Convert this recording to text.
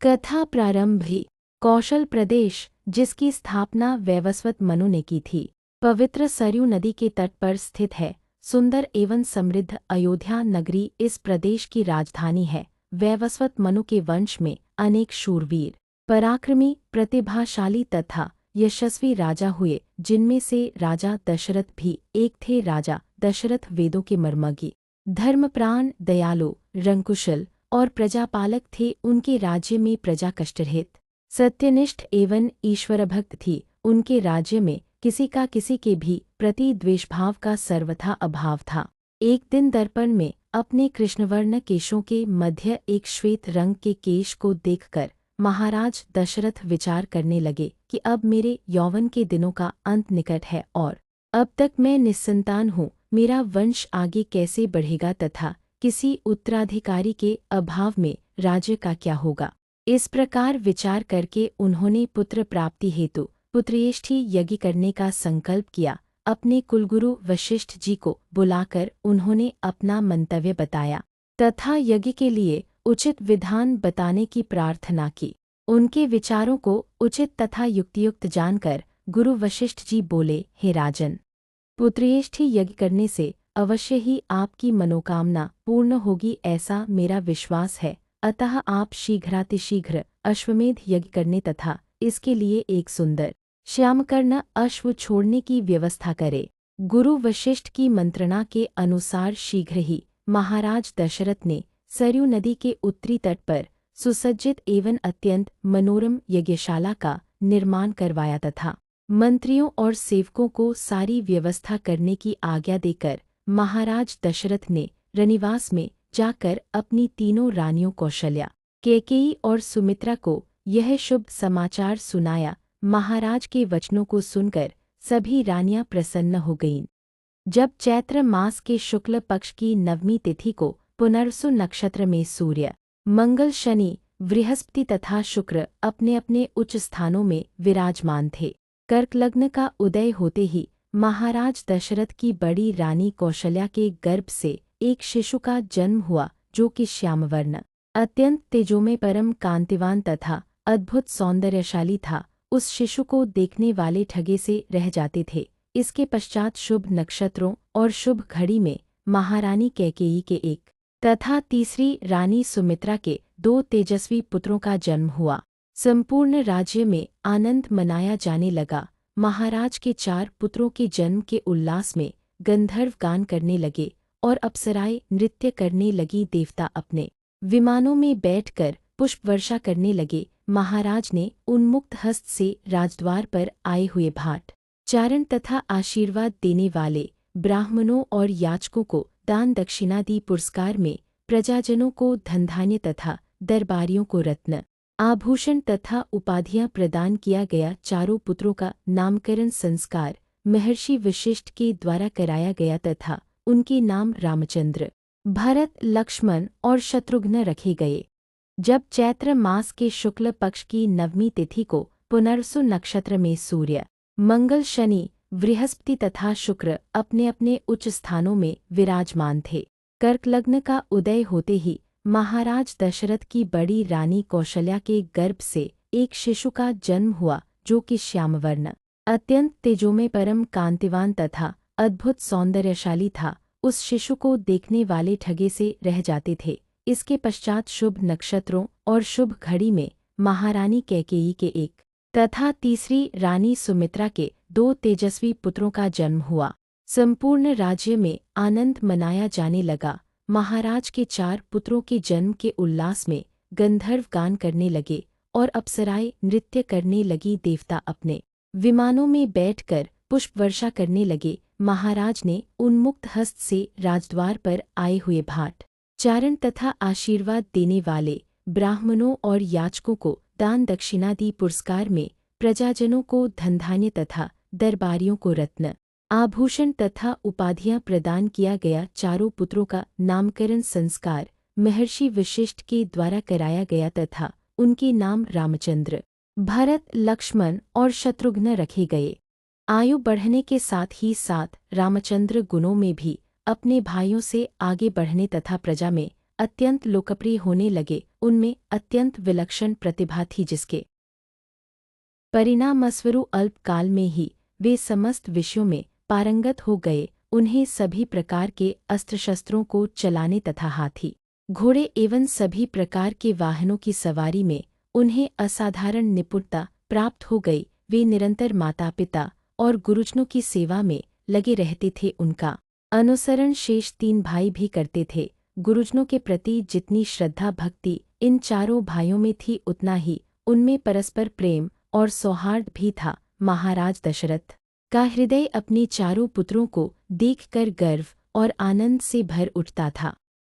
कथा प्रारंभ ही कौशल प्रदेश, जिसकी स्थापना वैवस्वत मनु ने की थी, पवित्र सरयू नदी के तट पर स्थित है। सुंदर एवं समृद्ध अयोध्या नगरी इस प्रदेश की राजधानी है। वैवस्वत मनु के वंश में अनेक शूरवीर, पराक्रमी, प्रतिभाशाली तथा यशस्वी राजा हुए, जिनमें से राजा दशरथ भी एक थे। राजा दशरथ वेदों के मर्मज्ञ, धर्मप्राण, दयालु, रंकुशल और प्रजापालक थे। उनके राज्य में प्रजा कष्टरहित, सत्यनिष्ठ एवं ईश्वरभक्त थी। उनके राज्य में किसी का किसी के भी प्रति द्वेषभाव का सर्वथा अभाव था। एक दिन दर्पण में अपने कृष्णवर्ण केशों के मध्य एक श्वेत रंग के केश को देखकर महाराज दशरथ विचार करने लगे कि अब मेरे यौवन के दिनों का अंत निकट है और अब तक मैं निस्संतान हूँ। मेरा वंश आगे कैसे बढ़ेगा तथा किसी उत्तराधिकारी के अभाव में राज्य का क्या होगा। इस प्रकार विचार करके उन्होंने पुत्र प्राप्ति हेतु पुत्रेष्ठी यज्ञ करने का संकल्प किया। अपने कुलगुरु वशिष्ठ जी को बुलाकर उन्होंने अपना मंतव्य बताया तथा यज्ञ के लिए उचित विधान बताने की प्रार्थना की। उनके विचारों को उचित तथा युक्तियुक्त जानकर गुरु वशिष्ठ जी बोले, हे राजन, पुत्रेष्ठी यज्ञ करने से अवश्य ही आपकी मनोकामना पूर्ण होगी, ऐसा मेरा विश्वास है। अतः आप शीघ्रातिशीघ्र अश्वमेध यज्ञ करने तथा इसके लिए एक सुंदर श्यामकर्ण अश्व छोड़ने की व्यवस्था करें। गुरु वशिष्ठ की मंत्रणा के अनुसार शीघ्र ही महाराज दशरथ ने सरयू नदी के उत्तरी तट पर सुसज्जित एवं अत्यंत मनोरम यज्ञशाला का निर्माण करवाया तथा मंत्रियों और सेवकों को सारी व्यवस्था करने की आज्ञा देकर महाराज दशरथ ने रनिवास में जाकर अपनी तीनों रानियों कौशल्या, कैकेयी और सुमित्रा को यह शुभ समाचार सुनाया। महाराज के वचनों को सुनकर सभी रानियां प्रसन्न हो गईं। जब चैत्र मास के शुक्ल पक्ष की नवमी तिथि को पुनर्वसु नक्षत्र में सूर्य, मंगल, शनि, बृहस्पति तथा शुक्र अपने अपने उच्च स्थानों में विराजमान थे, कर्क लग्न का उदय होते ही महाराज दशरथ की बड़ी रानी कौशल्या के गर्भ से एक शिशु का जन्म हुआ, जो कि श्यामवर्ण, अत्यंत तेजोमय, परम कांतिवान तथा अद्भुत सौंदर्यशाली था। उस शिशु को देखने वाले ठगे से रह जाते थे। इसके पश्चात शुभ नक्षत्रों और शुभ घड़ी में महारानी कैकेयी के एक तथा तीसरी रानी सुमित्रा के 2 तेजस्वी पुत्रों का जन्म हुआ। संपूर्ण राज्य में आनंद मनाया जाने लगा। महाराज के 4 पुत्रों के जन्म के उल्लास में गंधर्व गान करने लगे और अप्सराएं नृत्य करने लगी। देवता अपने विमानों में बैठकर पुष्प वर्षा करने लगे। महाराज ने उन्मुक्त हस्त से राजद्वार पर आए हुए भाट चारण तथा आशीर्वाद देने वाले ब्राह्मणों और याचकों को दान दक्षिणादि पुरस्कार में प्रजाजनों को धनधान्य तथा दरबारियों को रत्न, आभूषण तथा उपाधियां प्रदान किया गया। चारों पुत्रों का नामकरण संस्कार महर्षि वशिष्ठ के द्वारा कराया गया तथा उनके नाम रामचंद्र, भरत, लक्ष्मण और शत्रुघ्न रखे गए। जब चैत्र मास के शुक्ल पक्ष की नवमी तिथि को पुनर्वसु नक्षत्र में सूर्य, मंगल, शनि, बृहस्पति तथा शुक्र अपने अपने उच्च स्थानों में विराजमान थे, कर्क लग्न का उदय होते ही महाराज दशरथ की बड़ी रानी कौशल्या के गर्भ से एक शिशु का जन्म हुआ, जो कि श्यामवर्ण, अत्यंत तेजोमय, परम कांतिवान तथा अद्भुत सौंदर्यशाली था। उस शिशु को देखने वाले ठगे से रह जाते थे। इसके पश्चात शुभ नक्षत्रों और शुभ घड़ी में महारानी कैकेयी के एक तथा तीसरी रानी सुमित्रा के 2 तेजस्वी पुत्रों का जन्म हुआ। संपूर्ण राज्य में आनंद मनाया जाने लगा। महाराज के 4 पुत्रों के जन्म के उल्लास में गंधर्व गान करने लगे और अप्सराएं नृत्य करने लगी। देवता अपने विमानों में बैठकर पुष्प वर्षा करने लगे। महाराज ने उन्मुक्त हस्त से राजद्वार पर आए हुए भाट चारण तथा आशीर्वाद देने वाले ब्राह्मणों और याचकों को दान दक्षिणादि पुरस्कार में प्रजाजनों को धनधान्य तथा दरबारियों को रत्न, आभूषण तथा उपाधियां प्रदान किया गया। चारों पुत्रों का नामकरण संस्कार महर्षि वशिष्ठ के द्वारा कराया गया तथा उनके नाम रामचंद्र, भरत, लक्ष्मण और शत्रुघ्न रखे गए। आयु बढ़ने के साथ ही साथ रामचंद्र गुणों में भी अपने भाइयों से आगे बढ़ने तथा प्रजा में अत्यंत लोकप्रिय होने लगे। उनमें अत्यंत विलक्षण प्रतिभा थी, जिसके परिणामस्वरूप अल्पकाल में ही वे समस्त विषयों में पारंगत हो गए। उन्हें सभी प्रकार के अस्त्र शस्त्रों को चलाने तथा हाथी, घोड़े एवं सभी प्रकार के वाहनों की सवारी में उन्हें असाधारण निपुणता प्राप्त हो गई। वे निरंतर माता पिता और गुरुजनों की सेवा में लगे रहते थे। उनका अनुसरण शेष 3 भाई भी करते थे। गुरुजनों के प्रति जितनी श्रद्धा भक्ति इन चारों भाइयों में थी, उतना ही उनमें परस्पर प्रेम और सौहार्द भी था। महाराज दशरथ का हृदय अपने चारों पुत्रों को देखकर गर्व और आनंद से भर उठता था।